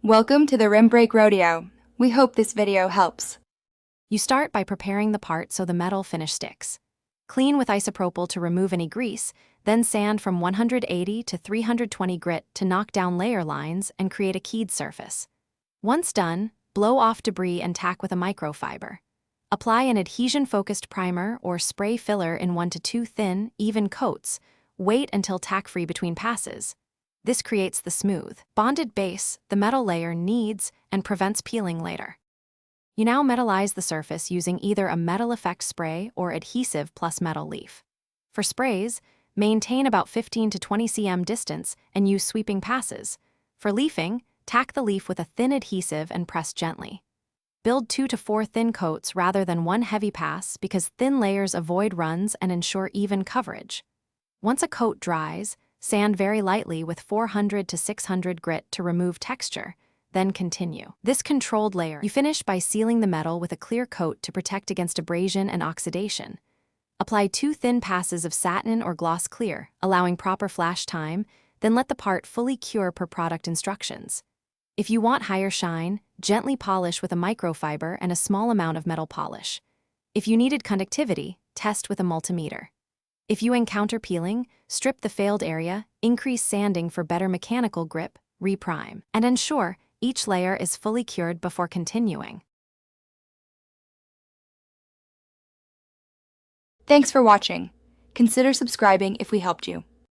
Welcome to the Rim Break Rodeo. We hope this video helps. You start by preparing the part so the metal finish sticks. Clean with isopropyl to remove any grease, then sand from 180 to 320 grit to knock down layer lines and create a keyed surface. Once done, blow off debris and tack with a microfiber. Apply an adhesion-focused primer or spray filler in 1 to 2 thin, even coats. Wait until tack-free between passes. This creates the smooth, bonded base the metal layer needs and prevents peeling later. You now metallize the surface using either a metal effect spray or adhesive plus metal leaf. For sprays, maintain about 15 to 20 cm distance and use sweeping passes. For leafing, tack the leaf with a thin adhesive and press gently. Build 2 to 4 thin coats rather than one heavy pass because thin layers avoid runs and ensure even coverage. Once a coat dries, sand very lightly with 400 to 600 grit to remove texture, then continue. This controlled layer, you finish by sealing the metal with a clear coat to protect against abrasion and oxidation. Apply 2 thin passes of satin or gloss clear, allowing proper flash time, then let the part fully cure per product instructions. If you want higher shine, gently polish with a microfiber and a small amount of metal polish. If you needed conductivity, test with a multimeter. If you encounter peeling, strip the failed area, increase sanding for better mechanical grip, reprime, and ensure each layer is fully cured before continuing. Thanks for watching. Consider subscribing if we helped you.